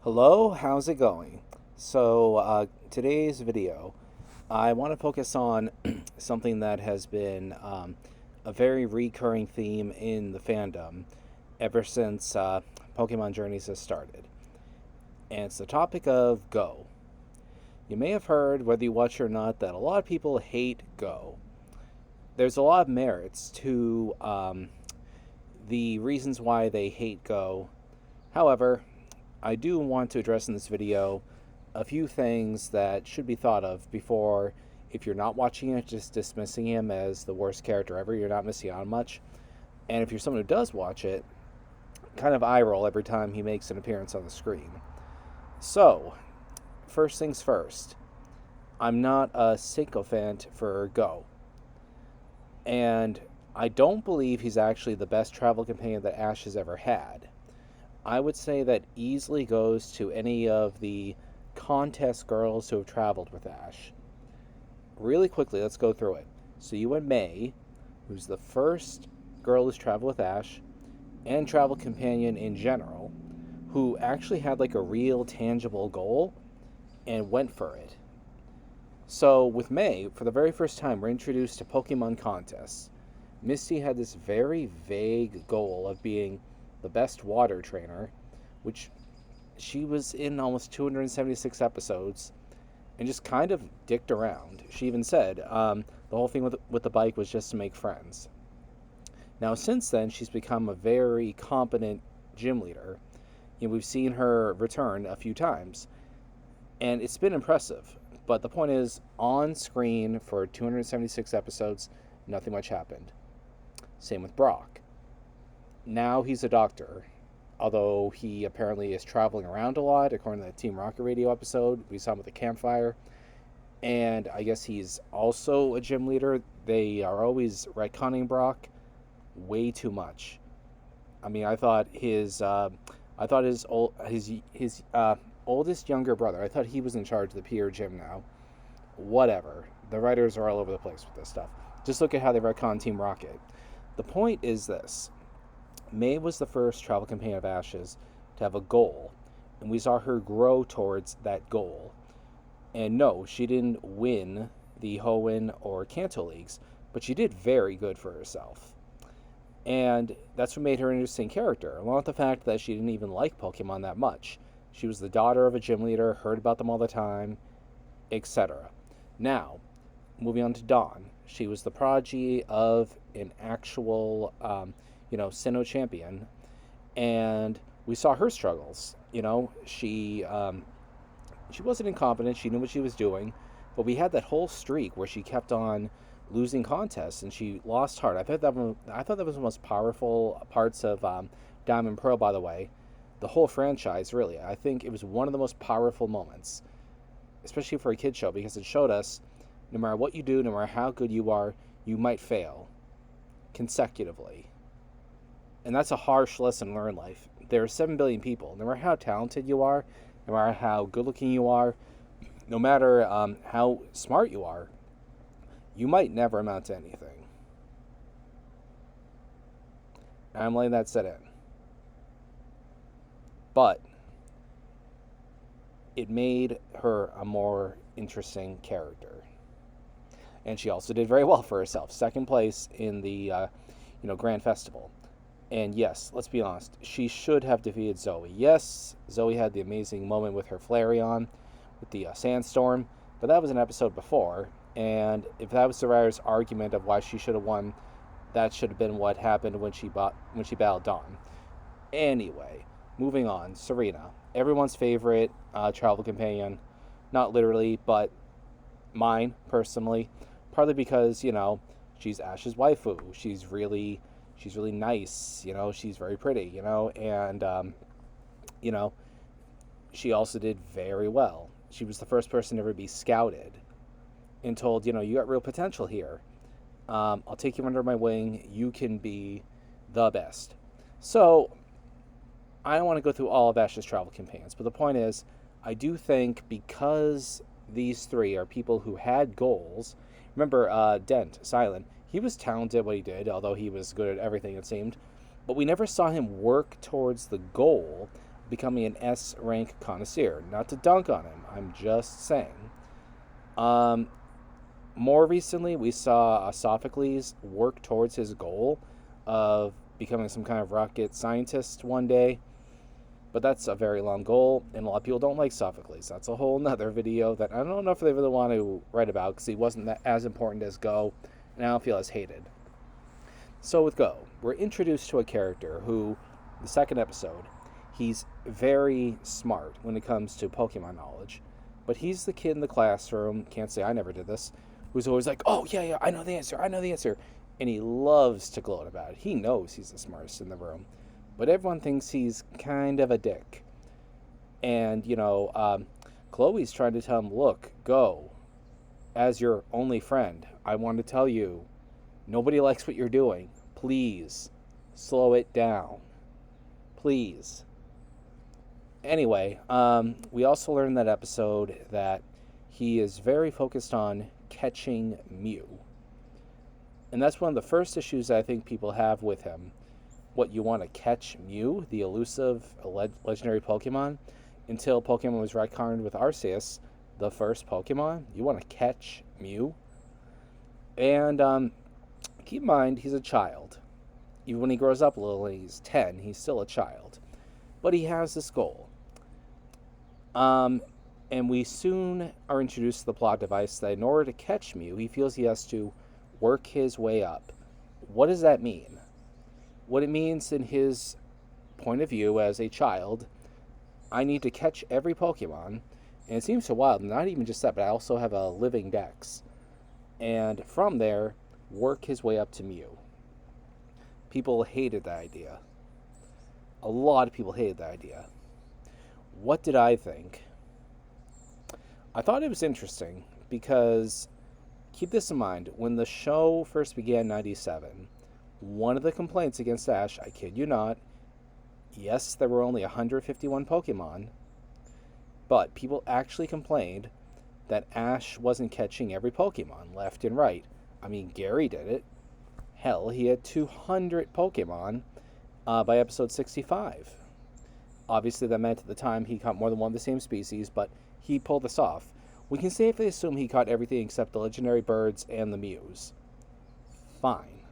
Hello, how's it going? Today's video, I want to focus on something that has been a very recurring theme in the fandom ever since Pokemon Journeys has started. And it's the topic of Go. You may have heard, whether you watch it or not, that a lot of people hate Go. There's a lot of merits to the reasons why they hate Go. However, I do want to address in this video a few things that should be thought of before, if you're not watching it, just dismissing him as the worst character ever. You're not missing out on much. And if you're someone who does watch it, kind of eye roll every time he makes an appearance on the screen. So, first things first, I'm not a sycophant for Go. And I don't believe he's actually the best travel companion that Ash has ever had. I would say that easily goes to any of the contest girls who have traveled with Ash. Really quickly, let's go through it. So you and May, who's the first girl who's traveled with Ash, and travel companion in general, who actually had like a real tangible goal and went for it. So with May, for the very first time, we're introduced to Pokemon contests. Misty had this very vague goal of being the best water trainer, which she was in almost 276 episodes and just kind of dicked around. She even said the whole thing with the bike was just to make friends. Now, since then, she's become a very competent gym leader. We've seen her return a few times, and it's been impressive. But the point is, on screen for 276 episodes, nothing much happened. Same with Brock. Now he's a doctor, although he apparently is traveling around a lot, according to the Team Rocket Radio episode. We saw him with the campfire. And I guess he's also a gym leader. They are always retconning Brock way too much. I mean, I thought his oldest younger brother, I thought he was in charge of the Pier gym now. Whatever. The writers are all over the place with this stuff. Just look at how they retcon Team Rocket. The point is this. May was the first travel companion of Ash's to have a goal, and we saw her grow towards that goal. And no, she didn't win the Hoenn or Kanto Leagues, but she did very good for herself. And that's what made her an interesting character, along with the fact that she didn't even like Pokemon that much. She was the daughter of a gym leader, heard about them all the time, etc. Now, moving on to Dawn. She was the prodigy of an actual Sinnoh champion, and we saw her struggles. She wasn't incompetent. She knew what she was doing, but we had that whole streak where she kept on losing contests and she lost heart. I thought that was one of the most powerful parts of Diamond Pearl, by the way. The whole franchise, really. I think it was one of the most powerful moments, especially for a kid show, because it showed us no matter what you do, no matter how good you are, you might fail consecutively. And that's a harsh lesson learned in life. There are 7 billion people. No matter how talented you are, no matter how good looking you are, no matter how smart you are, you might never amount to anything. And I'm letting that set in. But it made her a more interesting character. And she also did very well for herself. Second place in the Grand Festival. And yes, let's be honest, she should have defeated Zoe. Yes, Zoe had the amazing moment with her Flareon, with the sandstorm, but that was an episode before. And if that was the writer's argument of why she should have won, that should have been what happened when she battled Dawn. Anyway, moving on, Serena, everyone's favorite travel companion. Not literally, but mine, personally. Partly because, she's Ash's waifu. She's really nice, she's very pretty, and, she also did very well. She was the first person to ever be scouted and told, you got real potential here. I'll take you under my wing. You can be the best. So, I don't want to go through all of Ash's travel companions, but the point is, I do think because these three are people who had goals. Remember, Dent, Silent, he was talented at what he did, although he was good at everything, it seemed. But we never saw him work towards the goal becoming an S rank connoisseur. Not to dunk on him, I'm just saying. Um, More recently, we saw Sophocles work towards his goal of becoming some kind of rocket scientist one day. But that's a very long goal, and a lot of people don't like Sophocles. That's a whole nother video that I don't know if they really want to write about because he wasn't that as important as Go, and I don't feel as hated. So with Go, we're introduced to a character who, the second episode, he's very smart when it comes to Pokemon knowledge. But he's the kid in the classroom, can't say I never did this, who's always like, oh, yeah, I know the answer. And he loves to gloat about it. He knows he's the smartest in the room. But everyone thinks he's kind of a dick. And, Chloe's trying to tell him, look, Go, as your only friend, I want to tell you, nobody likes what you're doing. Please, slow it down. Please. Anyway, we also learned in that episode that he is very focused on catching Mew. And that's one of the first issues I think people have with him. What, you want to catch Mew, the elusive legendary Pokemon, until Pokemon was retconned with Arceus, the first Pokemon? You want to catch Mew? And keep in mind, he's a child. Even when he grows up a little, he's 10, he's still a child. But he has this goal. And we soon are introduced to the plot device that in order to catch Mew, he feels he has to work his way up. What does that mean? What it means in his point of view as a child, I need to catch every Pokemon, and it seems so wild, not even just that, but I also have a living dex. And from there, work his way up to Mew. People hated that idea. A lot of people hated that idea. What did I think? I thought it was interesting because, keep this in mind, when the show first began in 97, one of the complaints against Ash, I kid you not, yes, there were only 151 Pokemon, but people actually complained that Ash wasn't catching every Pokemon left and right. I mean, Gary did it. Hell, he had 200 Pokemon by episode 65. Obviously, that meant at the time he caught more than one of the same species, but he pulled this off. We can safely assume he caught everything except the legendary birds and the Mews. Fine.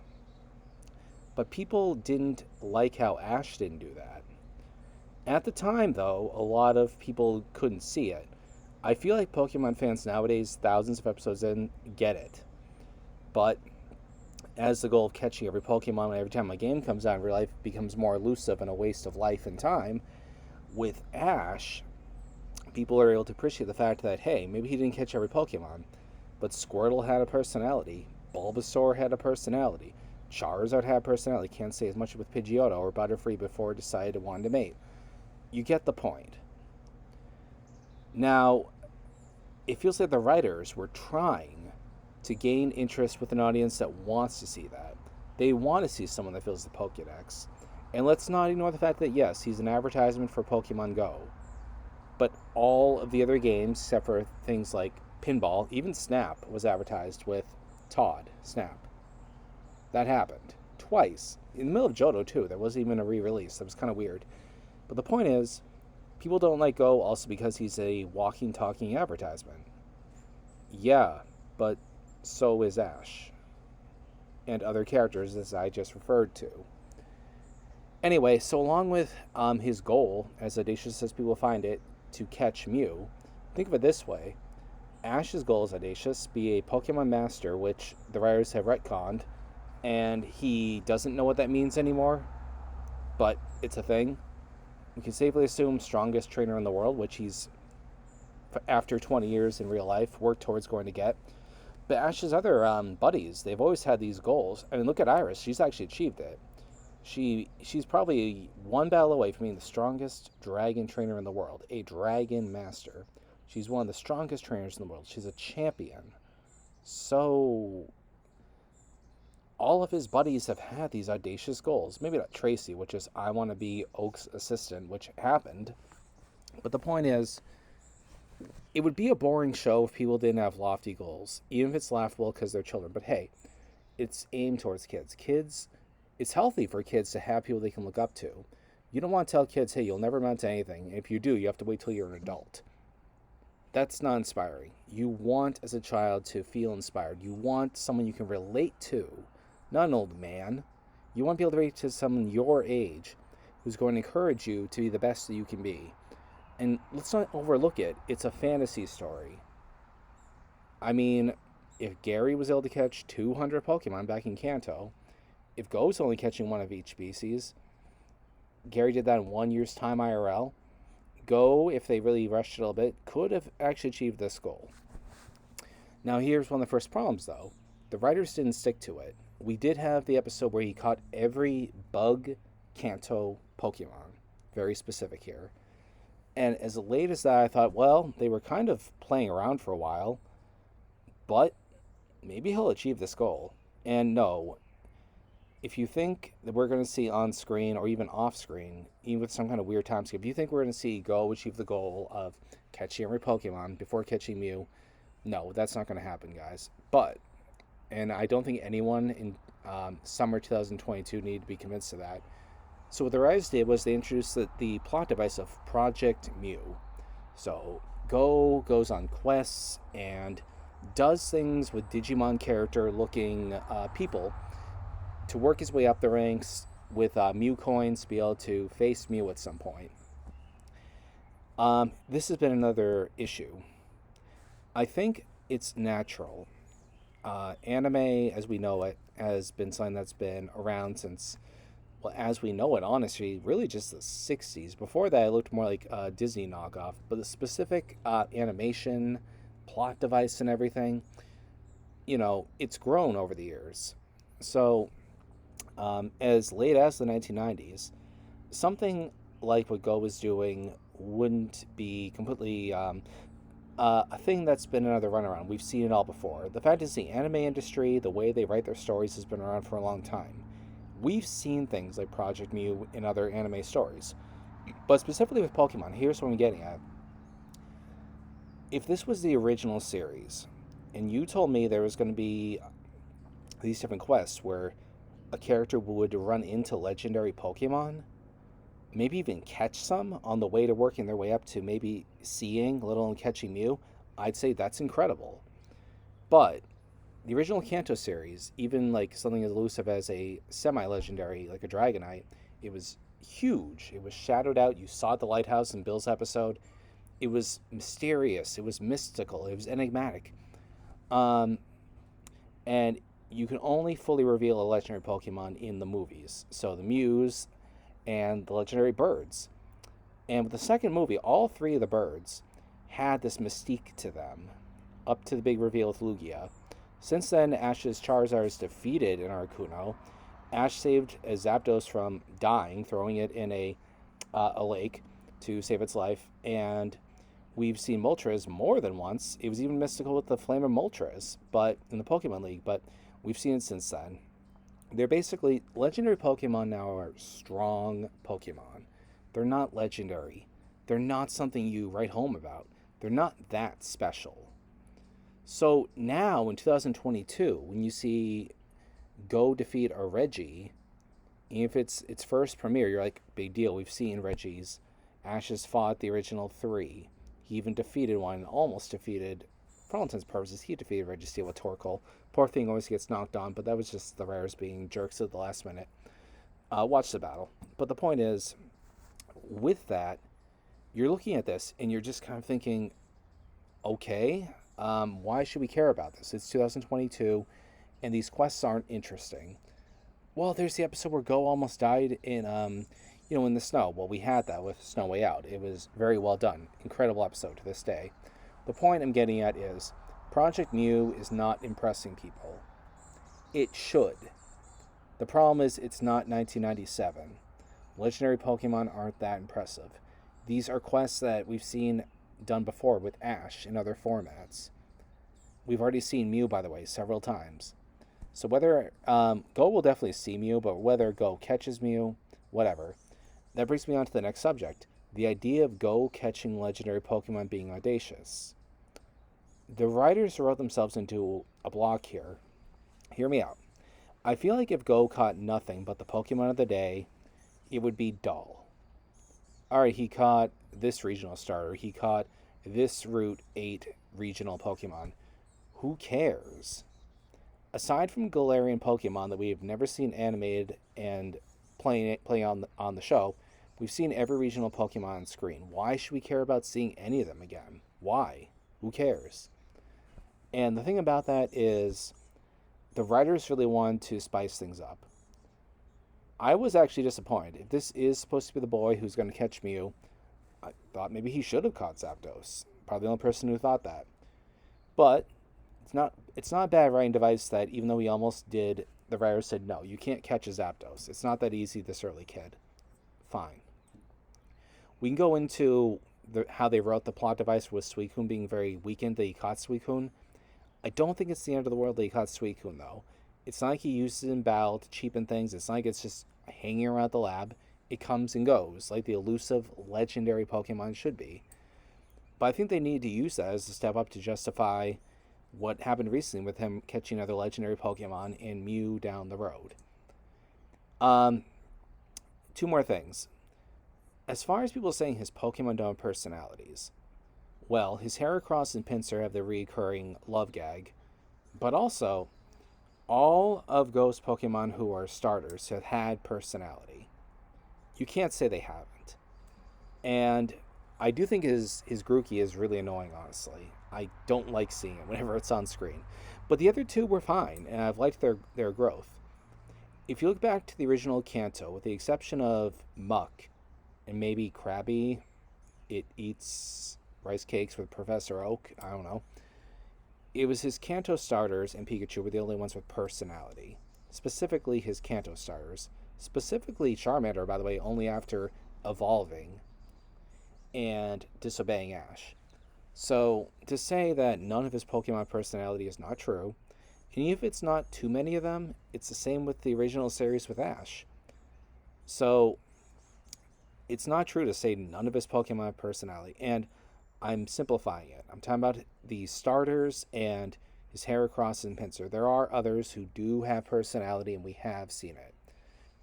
But people didn't like how Ash didn't do that. At the time, though, a lot of people couldn't see it. I feel like Pokemon fans nowadays, thousands of episodes in, get it. But as the goal of catching every Pokemon every time a game comes out in real life becomes more elusive and a waste of life and time, with Ash, people are able to appreciate the fact that, hey, maybe he didn't catch every Pokemon, but Squirtle had a personality, Bulbasaur had a personality, Charizard had a personality. Can't say as much with Pidgeotto or Butterfree before it decided it wanted to mate. You get the point. Now, it feels like the writers were trying to gain interest with an audience that wants to see that. They want to see someone that fills the Pokédex. And let's not ignore the fact that, yes, he's an advertisement for Pokemon Go. But all of the other games, except for things like Pinball, even Snap was advertised with Todd Snap. That happened twice. In the middle of Johto, too. There wasn't even a re-release. That was kind of weird. But the point is, people don't like Go also because he's a walking, talking advertisement. Yeah, but so is Ash. And other characters, as I just referred to. Anyway, so along with his goal, as audacious as people find it, to catch Mew, think of it this way. Ash's goal is audacious, be a Pokemon Master, which the writers have retconned, and he doesn't know what that means anymore, but it's a thing. We can safely assume strongest trainer in the world, which he's, after 20 years in real life, worked towards going to get. But Ash's other buddies, they've always had these goals. I mean, look at Iris. She's actually achieved it. She's probably one battle away from being the strongest dragon trainer in the world, a dragon master. She's one of the strongest trainers in the world. She's a champion. So all of his buddies have had these audacious goals. Maybe not Tracy, which is I want to be Oak's assistant, which happened. But the point is, it would be a boring show if people didn't have lofty goals, even if it's laughable because they're children. But hey, it's aimed towards kids. It's healthy for kids to have people they can look up to. You don't want to tell kids, hey, you'll never amount to anything. If you do, you have to wait till you're an adult. That's not inspiring. You want, as a child, to feel inspired. You want someone you can relate to, not an old man. You want to be able to relate to someone your age who's going to encourage you to be the best that you can be. And let's not overlook it. It's a fantasy story. I mean, if Gary was able to catch 200 Pokemon back in Kanto, if Go's only catching one of each species, Gary did that in 1 year's time IRL. Go, if they really rushed it a little bit, could have actually achieved this goal. Now, here's one of the first problems, though. The writers didn't stick to it. We did have the episode where he caught every bug Kanto Pokemon. Very specific here. And as late as that, I thought, well, they were kind of playing around for a while, but maybe he'll achieve this goal. And no, if you think that we're going to see on screen or even off screen, even with some kind of weird time skip, if you think we're going to see Go achieve the goal of catching every Pokemon before catching Mew, no, that's not going to happen, guys. But, and I don't think anyone in summer 2022 need to be convinced of that. So what the writers did was they introduced the plot device of Project Mew. So Go goes on quests and does things with Digimon character looking people to work his way up the ranks with Mew coins to be able to face Mew at some point. This has been another issue. I think it's natural. Anime, as we know it, has been something that's been around since, well, as we know it, honestly, really just the 60s. Before that, it looked more like a Disney knockoff. But the specific animation, plot device, and everything, it's grown over the years. So, as late as the 1990s, something like what Go was doing wouldn't be completely a thing that's been another runaround. We've seen it all before. The fantasy anime industry, the way they write their stories, has been around for a long time. We've seen things like Project Mew in other anime stories. But specifically with Pokemon, here's what I'm getting at. If this was the original series, and you told me there was going to be these different quests where a character would run into legendary Pokemon, maybe even catch some on the way to working their way up to maybe seeing, let alone catching Mew, I'd say that's incredible. But the original Kanto series, even like something as elusive as a semi-legendary, like a Dragonite, it was huge. It was shadowed out. You saw the lighthouse in Bill's episode. It was mysterious. It was mystical. It was enigmatic. And you can only fully reveal a legendary Pokemon in the movies. So the Mews and the legendary birds. And with the second movie, all three of the birds had this mystique to them, up to the big reveal with Lugia. Since then, Ash's Charizard is defeated in Articuno. Ash saved a Zapdos from dying, throwing it in a lake to save its life. And we've seen Moltres more than once. It was even mystical with the Flame of Moltres, but in the Pokemon League, but we've seen it since then. They're basically, legendary Pokemon now are strong Pokemon. They're not legendary. They're not something you write home about. They're not that special. So now, in 2022, when you see Go defeat a Reggie, if it's its first premiere, you're like, big deal, we've seen Reggies. Ash has fought the original three. He even defeated one, almost defeated, for all intents and purposes, he defeated Registeel with Torkoal. Poor thing always gets knocked on, but that was just the rares being jerks at the last minute. Watch the battle. But the point is, with that, you're looking at this, and you're just kind of thinking, okay, why should we care about this? It's 2022, and these quests aren't interesting. Well, there's the episode where Go almost died in, in the snow. Well, we had that with Snow Way Out. It was very well done. Incredible episode to this day. The point I'm getting at is, Project Mew is not impressing people. It should. The problem is it's not 1997. Legendary Pokemon aren't that impressive. These are quests that we've seen done before with Ash in other formats. We've already seen Mew, by the way, several times. So whether Go will definitely see Mew, but whether Go catches Mew, whatever. That brings me on to the next subject. The idea of Go catching legendary Pokemon being audacious. The writers wrote themselves into a block here. Hear me out. I feel like if Go caught nothing but the Pokemon of the day, it would be dull. all right, he caught this regional starter, he caught this Route 8 regional Pokemon. Who cares? Aside from Galarian Pokemon that we have never seen animated and playing on the show, we've seen every regional Pokemon on screen. Why should we care about seeing any of them again? Why? Who cares? And the thing about that is, the writers really wanted to spice things up. I was actually disappointed. If this is supposed to be the boy who's going to catch Mew, I thought maybe he should have caught Zapdos. Probably the only person who thought that. But it's not a bad writing device that even though he almost did, the writers said, no, you can't catch a Zapdos. It's not that easy this early, kid. Fine. We can go into how they wrote the plot device with Suicune being very weakened that he caught Suicune. I don't think it's the end of the world that he caught Suicune, though. It's not like he uses it in battle to cheapen things. It's not like it's just hanging around the lab. It comes and goes, like the elusive, legendary Pokemon should be. But I think they need to use that as a step up to justify what happened recently with him catching other legendary Pokemon and Mew down the road. Two more things. As far as people saying his Pokemon don't have personalities, well, his Heracross and Pinsir have the recurring love gag, but also, all of Ghost Pokemon who are starters have had personality. You can't say they haven't. And I do think his Grookey is really annoying, honestly. I don't like seeing it whenever it's on screen. But the other two were fine, and I've liked their growth. If you look back to the original Kanto, with the exception of Muck, and maybe Krabby, it eats rice cakes with Professor Oak, I don't know. It was his Kanto starters and Pikachu were the only ones with personality. Specifically his Kanto starters. Specifically Charmander, by the way, only after evolving and disobeying Ash. So, to say that none of his Pokemon personality is not true, and even if it's not too many of them, it's the same with the original series with Ash. So, it's not true to say none of his Pokemon have personality, and I'm simplifying it. I'm talking about the starters and his Heracross and Pinsir. There are others who do have personality, and we have seen it.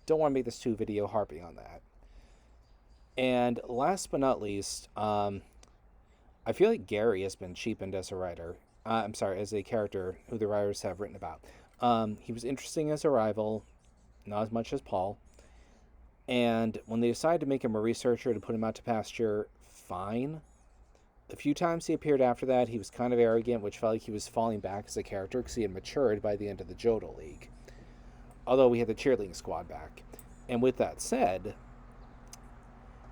Don't want to make this too video harping on that. And last but not least, I feel like Gary has been cheapened as a writer. As a character who the writers have written about. He was interesting as a rival, not as much as Paul. And when they decided to make him a researcher to put him out to pasture, fine. The few times he appeared after that, he was kind of arrogant, which felt like he was falling back as a character because he had matured by the end of the Johto League. Although we had the cheerleading squad back. And with that said,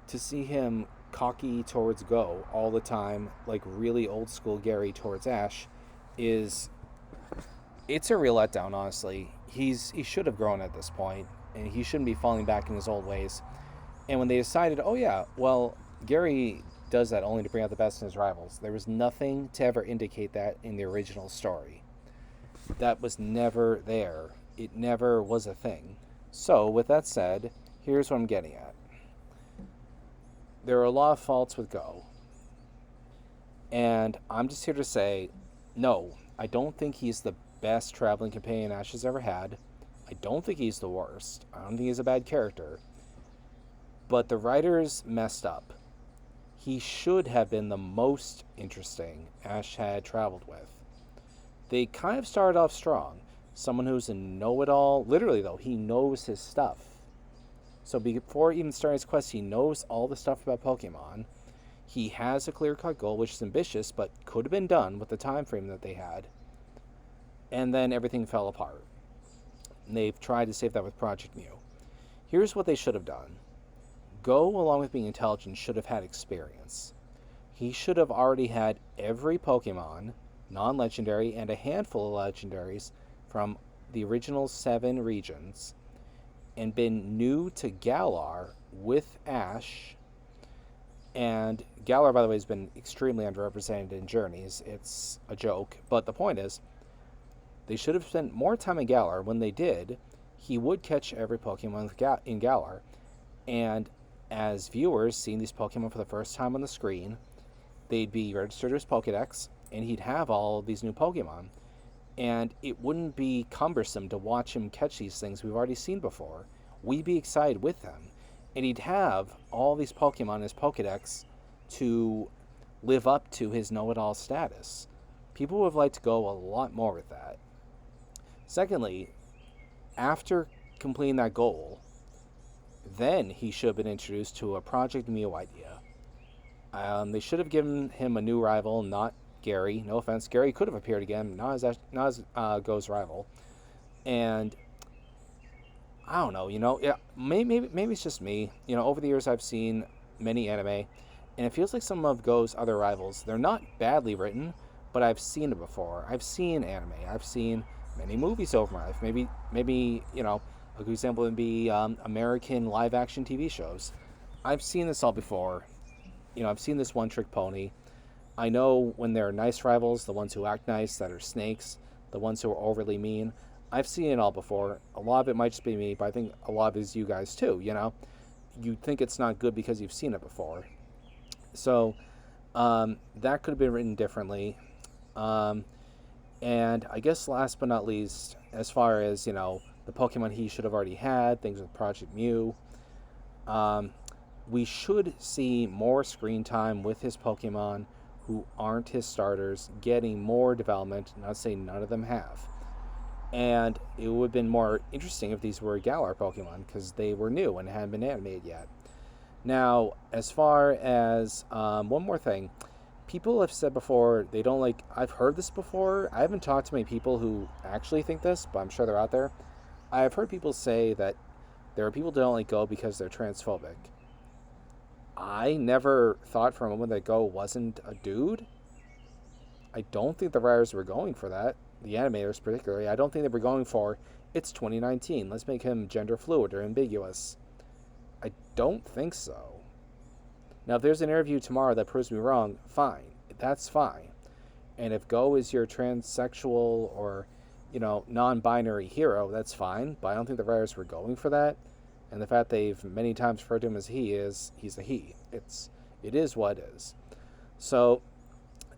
to see him cocky towards Go all the time, like really old school Gary towards Ash, it's a real letdown, honestly. He should have grown at this point, and he shouldn't be falling back in his old ways. And when they decided, oh yeah, well, Gary does that only to bring out the best in his rivals, there was nothing to ever indicate that in the original story. That was never there. It never was a thing. So, with that said, here's what I'm getting at. There are a lot of faults with Go. And I'm just here to say, no, I don't think he's the best traveling companion Ash has ever had. I don't think he's the worst. I don't think he's a bad character. But the writers messed up. He should have been the most interesting Ash had traveled with. They kind of started off strong. Someone who's a know-it-all. Literally, though, he knows his stuff. So before even starting his quest, he knows all the stuff about Pokemon. He has a clear-cut goal, which is ambitious, but could have been done with the time frame that they had. And then everything fell apart. And they've tried to save that with Project Mew. Here's what they should have done. Go, along with being intelligent, should have had experience. He should have already had every Pokemon, non-legendary, and a handful of legendaries from the original 7 regions, and been new to Galar with Ash. And Galar, by the way, has been extremely underrepresented in Journeys. It's a joke, but the point is, they should have spent more time in Galar. When they did, he would catch every Pokemon in Galar. And as viewers seeing these Pokemon for the first time on the screen, they'd be registered to his Pokedex, and he'd have all of these new Pokemon. And it wouldn't be cumbersome to watch him catch these things we've already seen before. We'd be excited with him. and he'd have all these Pokemon in his Pokedex to live up to his know-it-all status. People would have liked to go a lot more with that. Secondly, after completing that goal, then he should have been introduced to a Project Mew idea. They should have given him a new rival, not Gary. No offense, Gary could have appeared again, not as Go's rival. And I don't know, yeah, maybe it's just me. Over the years I've seen many anime, and it feels like some of Go's other rivals, they're not badly written, but I've seen it before. I've seen anime. I've seen many movies over my life. Maybe a good example would be American live-action TV shows. I've seen this all before. I've seen this one-trick pony. I know when there are nice rivals, the ones who act nice, that are snakes, the ones who are overly mean. I've seen it all before. A lot of it might just be me, but I think a lot of it is you guys too, You think it's not good because you've seen it before. So that could have been written differently. And I guess last but not least, as far as, the Pokemon he should have already had, things with Project Mew, we should see more screen time with his Pokemon who aren't his starters, getting more development, not saying none of them have. And it would have been more interesting if these were Galar Pokemon, because they were new and hadn't been animated yet. Now, as far as one more thing, people have said before they don't like. I've heard this before. I haven't talked to many people who actually think this, but I'm sure they're out there. I've heard people say that there are people who don't like Go because they're transphobic. I never thought for a moment that Go wasn't a dude. I don't think the writers were going for that. The animators particularly. I don't think they were going for, it's 2019, let's make him gender fluid or ambiguous. I don't think so. Now, if there's an interview tomorrow that proves me wrong, fine. That's fine. And if Go is your transsexual or, non-binary hero, that's fine. But I don't think the writers were going for that. And the fact they've many times referred to him as he's a he. It is what it is. So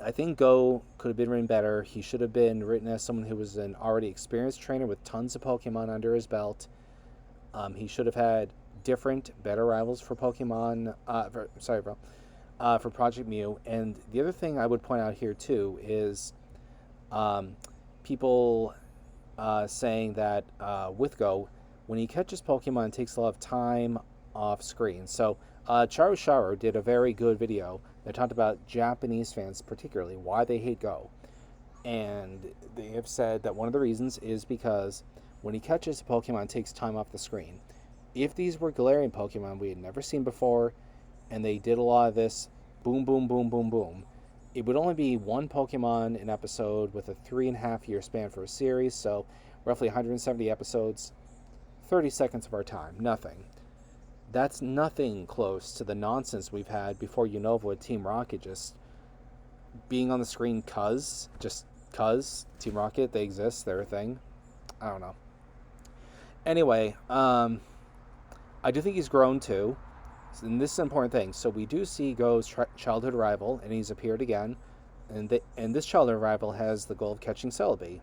I think Go could have been written better. He should have been written as someone who was an already experienced trainer with tons of Pokemon under his belt. He should have had different, better rivals for Pokemon. For Project Mew. And the other thing I would point out here too is people saying that with Go, when he catches Pokemon, it takes a lot of time off screen. So Charu Sharo did a very good video that talked about Japanese fans, particularly, why they hate Go. And they have said that one of the reasons is because when he catches a Pokemon, it takes time off the screen. If these were Galarian Pokemon we had never seen before, and they did a lot of this boom, boom, boom, boom, boom, it would only be one Pokemon an episode with a 3.5 year span for a series, so roughly 170 episodes, 30 seconds of our time, nothing. That's nothing close to the nonsense we've had before Unova with Team Rocket just being on the screen cuz Team Rocket, they exist, they're a thing. I don't know. Anyway, I do think he's grown too. And this is an important thing. So we do see Go's childhood rival, and he's appeared again. And this childhood rival has the goal of catching Celebi.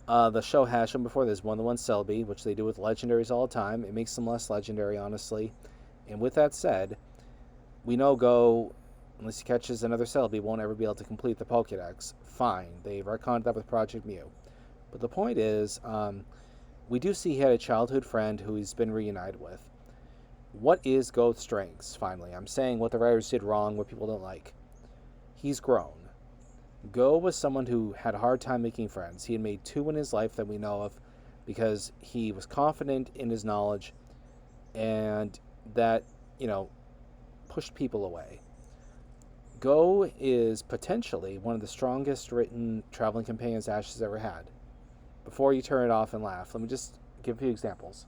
The show has shown before there's one-to-one Celebi, which they do with legendaries all the time. It makes them less legendary, honestly. And with that said, we know Go, unless he catches another Celebi, won't ever be able to complete the Pokedex. Fine. They've retconned that with Project Mew. But the point is, we do see he had a childhood friend who he's been reunited with. What is Go's strengths, finally? I'm saying what the writers did wrong, what people don't like. He's grown. Go was someone who had a hard time making friends. He had made 2 in his life that we know of because he was confident in his knowledge and that, pushed people away. Go is potentially one of the strongest written traveling companions Ash has ever had. Before you turn it off and laugh, let me just give a few examples.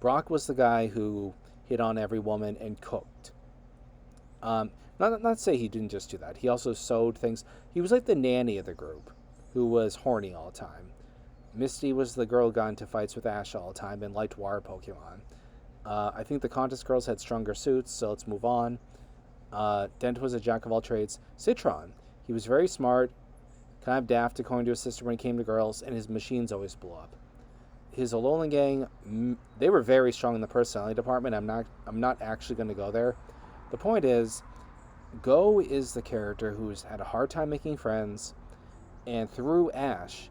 Brock was the guy who hit on every woman and cooked. Not to say he didn't just do that. He also sewed things. He was like the nanny of the group, who was horny all the time. Misty was the girl who got into fights with Ash all the time and liked water Pokemon. I think the contest girls had stronger suits, so let's move on. Dent was a jack of all trades. Citron, he was very smart, kind of daft according to his sister when it came to girls, and his machines always blew up. his Alolan gang, they were very strong in the personality department. I'm not actually going to go there. The point is, Go is the character who's had a hard time making friends, and through Ash,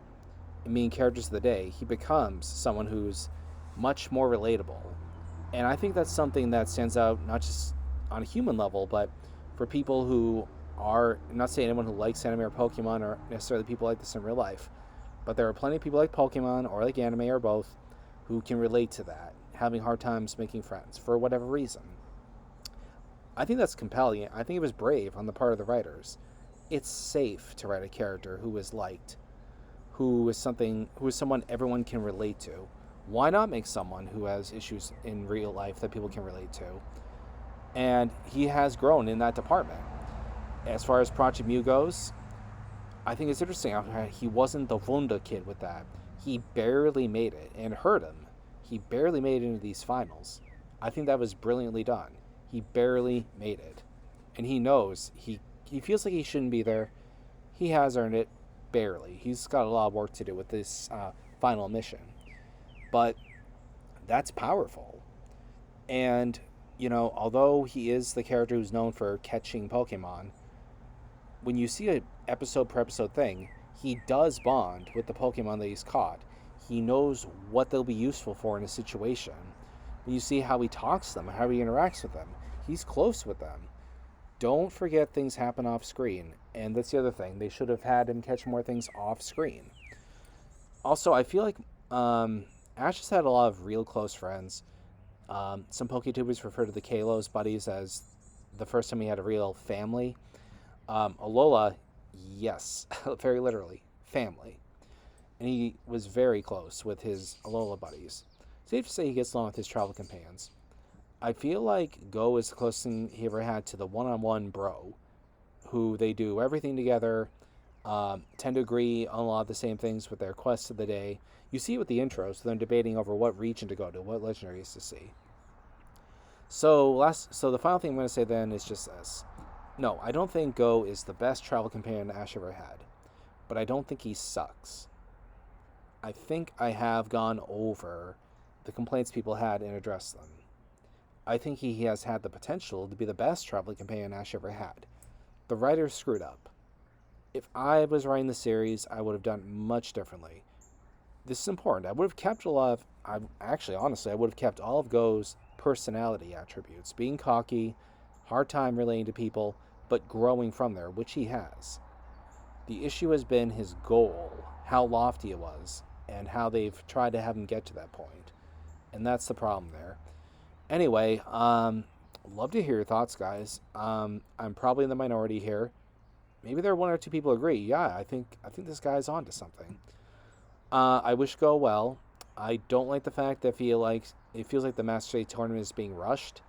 being characters of the day, he becomes someone who's much more relatable. And I think that's something that stands out not just on a human level, but for people who are, I'm not saying anyone who likes anime or Pokemon or necessarily people like this in real life, but there are plenty of people like Pokemon or like anime or both who can relate to that, having hard times making friends for whatever reason. I think that's compelling. I think it was brave on the part of the writers. It's safe to write a character who is liked, who is someone everyone can relate to. Why not make someone who has issues in real life that people can relate to? And he has grown in that department. As far as Project Mew goes, I think it's interesting how he wasn't the Wunda kid with that. He barely made it, and hurt him. He barely made it into these finals. I think that was brilliantly done. He barely made it. And he knows, he feels like he shouldn't be there. He has earned it, barely. He's got a lot of work to do with this final mission. But that's powerful. And, although he is the character who's known for catching Pokemon, when you see an episode per episode thing, he does bond with the Pokemon that he's caught. He knows what they'll be useful for in a situation. When you see how he talks to them, how he interacts with them, he's close with them. Don't forget things happen off screen. And that's the other thing. They should have had him catch more things off screen. Also, I feel like Ash has had a lot of real close friends. Some Poketubers refer to the Kalos buddies as the first time he had a real family. Alola, yes, very literally, family. And he was very close with his Alola buddies. Safe to say he gets along with his travel companions. I feel like Go is the closest thing he ever had to the one-on-one bro, who they do everything together, tend to agree on a lot of the same things with their quests of the day. You see it with the intros, so them debating over what region to go to, what legendaries to see. So the final thing I'm going to say then is just this. No, I don't think Go is the best travel companion Ash ever had, but I don't think he sucks. I think I have gone over the complaints people had and addressed them. I think he has had the potential to be the best traveling companion Ash ever had. The writers screwed up. If I was writing the series, I would have done much differently. This is important. I would have kept honestly, I would have kept all of Go's personality attributes. Being cocky, hard time relating to people, but growing from there, which he has. The issue has been his goal, how lofty it was, and how they've tried to have him get to that point. And that's the problem there. Anyway, love to hear your thoughts, guys. I'm probably in the minority here. Maybe there are one or two people agree. Yeah, I think this guy's onto something. I wish Go well. I don't like the fact that it feels like the Master State tournament is being rushed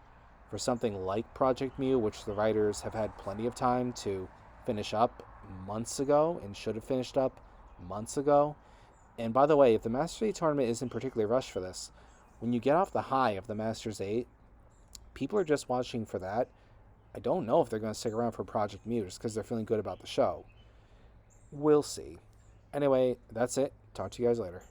for something like Project Mew, which the writers have had plenty of time to finish up months ago and should have finished up months ago. And by the way, if the Master State tournament isn't particularly rushed for this, when you get off the high of the Masters 8, people are just watching for that. I don't know if they're going to stick around for Project Mew just because they're feeling good about the show. We'll see. Anyway, that's it. Talk to you guys later.